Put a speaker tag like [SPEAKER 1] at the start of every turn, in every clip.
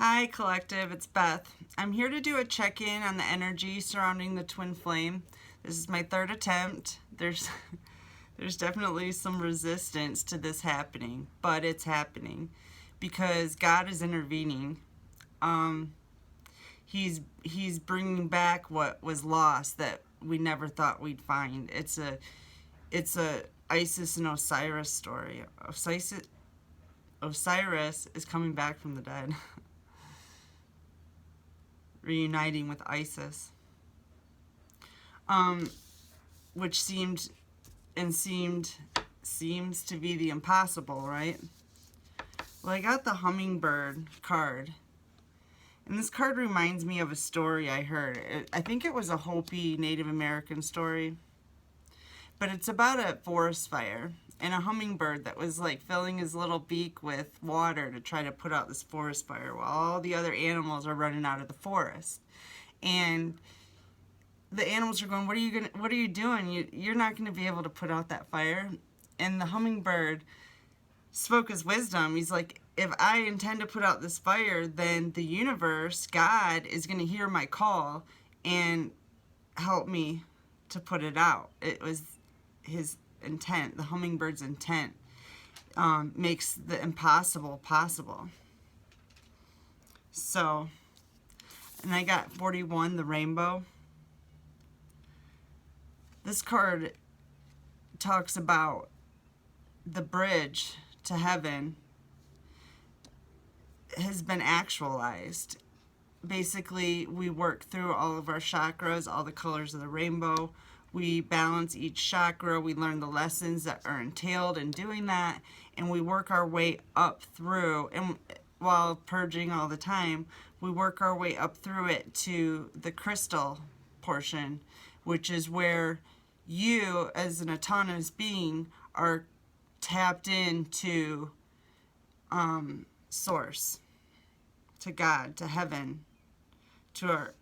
[SPEAKER 1] Hi, Collective. It's Beth. I'm here to do a check-in on the energy surrounding the twin flame. This is my third attempt. There's definitely some resistance to this happening, but it's happening because God is intervening. He's bringing back what was lost that we never thought we'd find. It's a Isis and Osiris story. Osiris is coming back from the dead. Reuniting with Isis, which seems to be the impossible, right? Well, I got the hummingbird card, and this card reminds me of a story I heard. I think it was a Hopi Native American story, but it's about a forest fire and a hummingbird that was like filling his little beak with water to try to put out this forest fire while all the other animals are running out of the forest. And the animals are going, what are you doing? You're not gonna be able to put out that fire. And the hummingbird spoke his wisdom. He's like, if I intend to put out this fire, then the universe, God, is gonna hear my call and help me to put it out. It was his intent. The hummingbird's intent makes the impossible possible. So, and I got 41, the rainbow. This card talks about the bridge to heaven has been actualized. Basically, we work through all of our chakras, all the colors of the rainbow. We balance each chakra. We learn the lessons that are entailed in doing that, and we work our way up through. And while purging all the time, we work our way up through it to the crystal portion, which is where you, as an autonomous being, are tapped into source, to God, to heaven, to our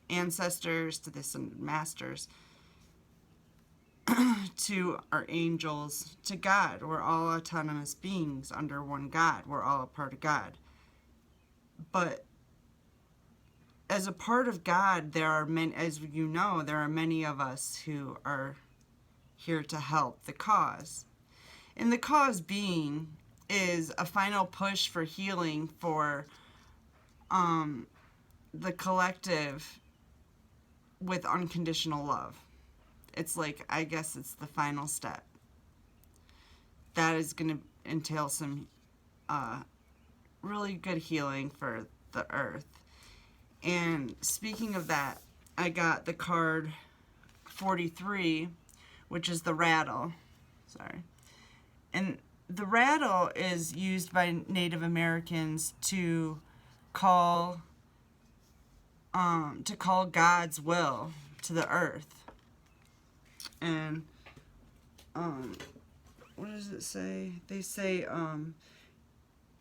[SPEAKER 1] ancestors, to the masters, to our angels, to God. We're all autonomous beings under one God. We're all a part of God. But as a part of God, there are many, as you know, there are many of us who are here to help the cause. And the cause being is a final push for healing for the collective with unconditional love. It's like, I guess it's the final step. That is going to entail some really good healing for the earth. And speaking of that, I got the card 43, which is the rattle. Sorry. And the rattle is used by Native Americans to call God's will to the earth. And what does it say? They say,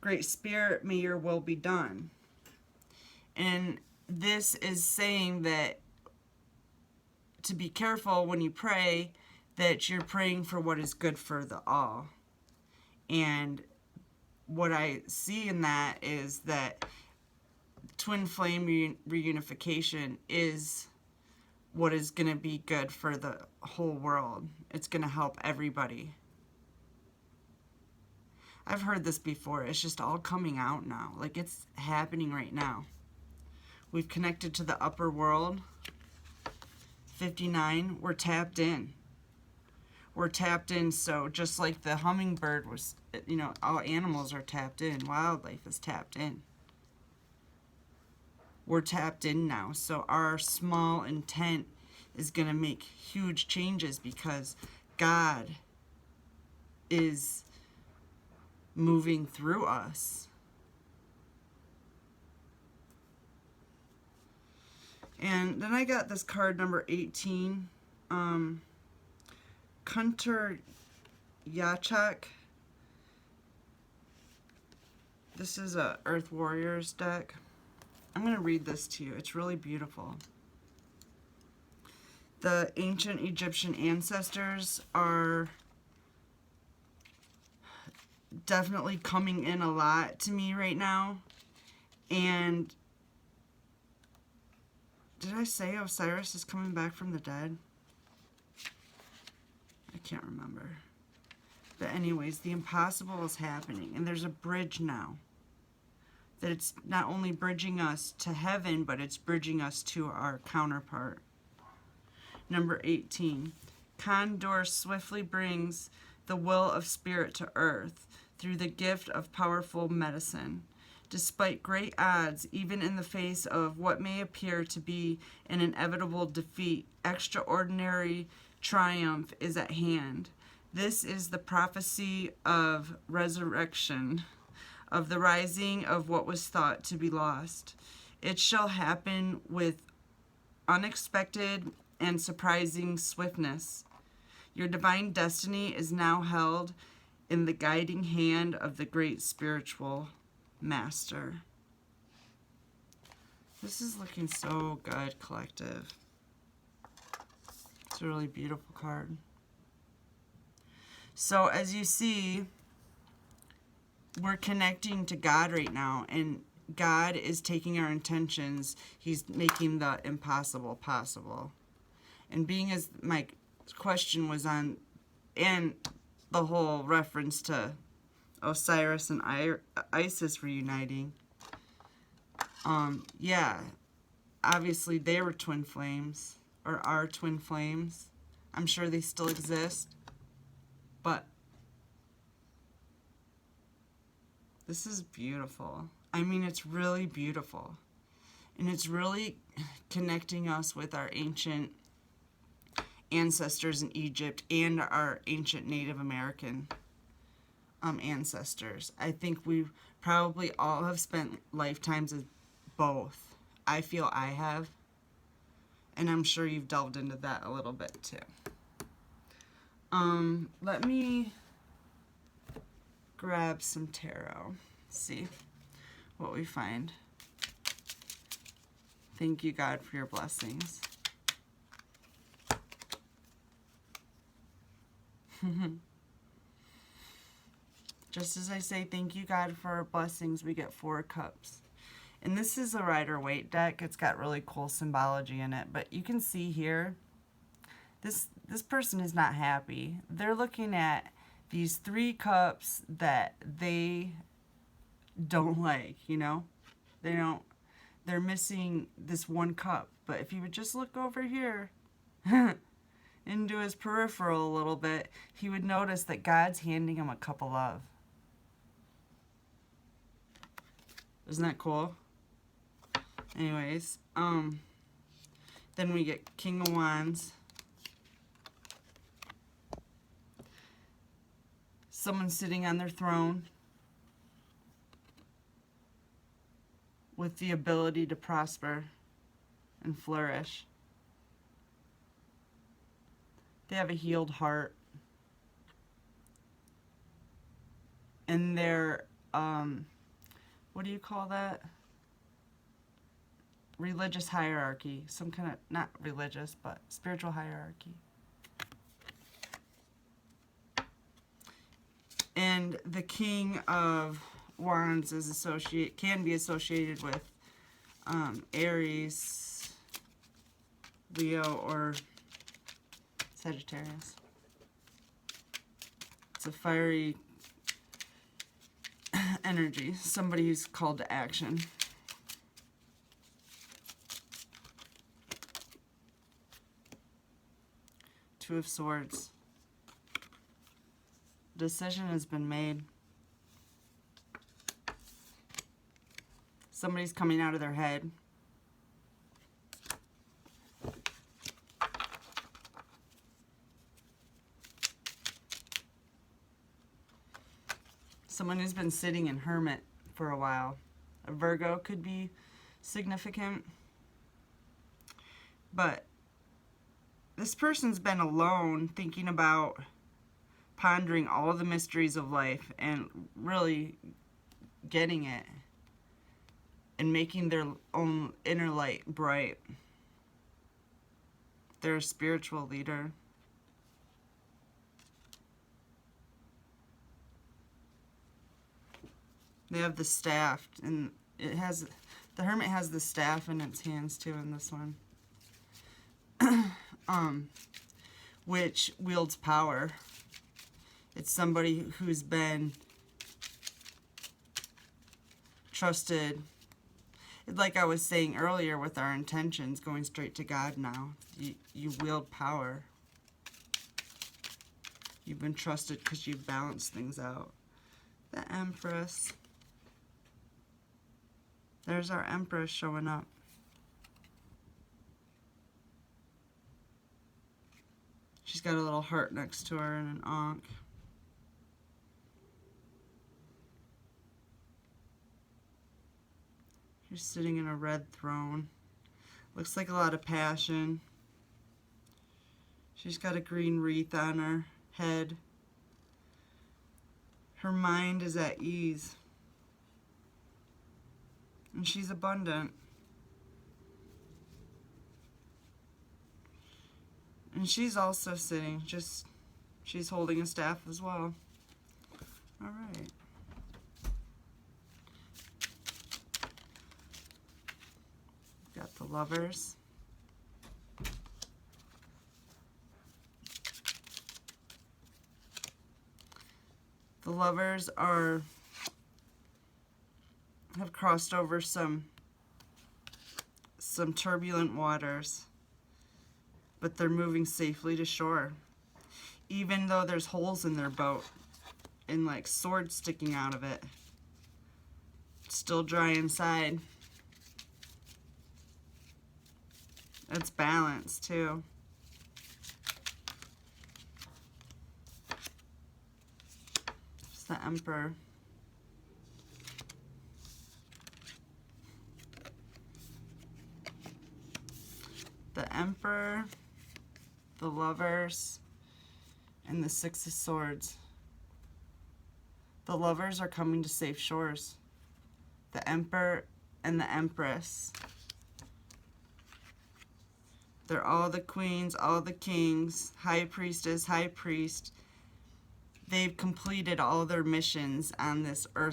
[SPEAKER 1] Great Spirit, may your will be done. And this is saying that to be careful when you pray, that you're praying for what is good for the all. And what I see in that is that twin flame reunification is what is going to be good for the whole world. It's going to help everybody. I've heard this before. It's just all coming out now. Like, it's happening right now. We've connected to the upper world. 59, we're tapped in. We're tapped in, so just like the hummingbird was, all animals are tapped in. Wildlife is tapped in. We're tapped in now, so our small intent is going to make huge changes because God is moving through us. And then I got this card number 18, Kunter Yachak. This is a Earth Warriors deck. I'm going to read this to you. It's really beautiful. The ancient Egyptian ancestors are definitely coming in a lot to me right now. And did I say Osiris is coming back from the dead? I can't remember. But anyways, the impossible is happening. And there's a bridge now. That it's not only bridging us to heaven, but it's bridging us to our counterpart. Number 18. Condor swiftly brings the will of spirit to earth through the gift of powerful medicine. Despite great odds, even in the face of what may appear to be an inevitable defeat, extraordinary triumph is at hand. This is the prophecy of resurrection, of the rising of what was thought to be lost. It shall happen with unexpected and surprising swiftness. Your divine destiny is now held in the guiding hand of the great spiritual master. This is looking so good, collective. It's a really beautiful card. So as you see, we're connecting to God right now, and God is taking our intentions. He's making the impossible possible. And being as my question was on, and the whole reference to Osiris and Isis reuniting, yeah, obviously they were twin flames, or are twin flames. I'm sure they still exist, but this is beautiful. I mean, it's really beautiful. And it's really connecting us with our ancient ancestors in Egypt and our ancient Native American ancestors. I think we probably all have spent lifetimes as both. I feel I have. And I'm sure you've delved into that a little bit too. Let me grab some tarot. See what we find. Thank you, God, for your blessings. Just as I say thank you, God, for our blessings, we get 4 cups. And this is a Rider-Waite deck. It's got really cool symbology in it. But you can see here, this person is not happy. They're looking at these 3 cups that they don't like, you know? They're missing this 1 cup. But if you would just look over here into his peripheral a little bit, he would notice that God's handing him a cup of love. Isn't that cool? Anyways, then we get King of Wands. Someone sitting on their throne with the ability to prosper and flourish. They have a healed heart. And they're, what do you call that? Religious hierarchy. Some kind of, not religious, but spiritual hierarchy. And the King of Wands is can be associated with Aries, Leo, or Sagittarius. It's a fiery energy. Somebody who's called to action. Two of Swords. Decision has been made. Somebody's coming out of their head. Someone who's been sitting in hermit for a while. A Virgo could be significant. But this person's been alone, thinking about pondering all of the mysteries of life and really getting it and making their own inner light bright. They're a spiritual leader. They have the staff, and the Hermit has the staff in its hands too in this one. Which wields power. It's somebody who's been trusted. Like I was saying earlier with our intentions, going straight to God now. You wield power. You've been trusted because you've balanced things out. The Empress. There's our Empress showing up. She's got a little heart next to her and an ankh. She's sitting in a red throne. Looks like a lot of passion. She's got a green wreath on her head. Her mind is at ease. And she's abundant. And she's also sitting, she's holding a staff as well. All right. Got the Lovers. The Lovers have crossed over some turbulent waters, but they're moving safely to shore. Even though there's holes in their boat and like swords sticking out of it. It's still dry inside. It's balanced too. It's the Emperor. The Emperor, the Lovers, and the Six of Swords. The Lovers are coming to safe shores. The Emperor and the Empress. They're all the queens, all the kings, high priestess, high priest. They've completed all their missions on this earth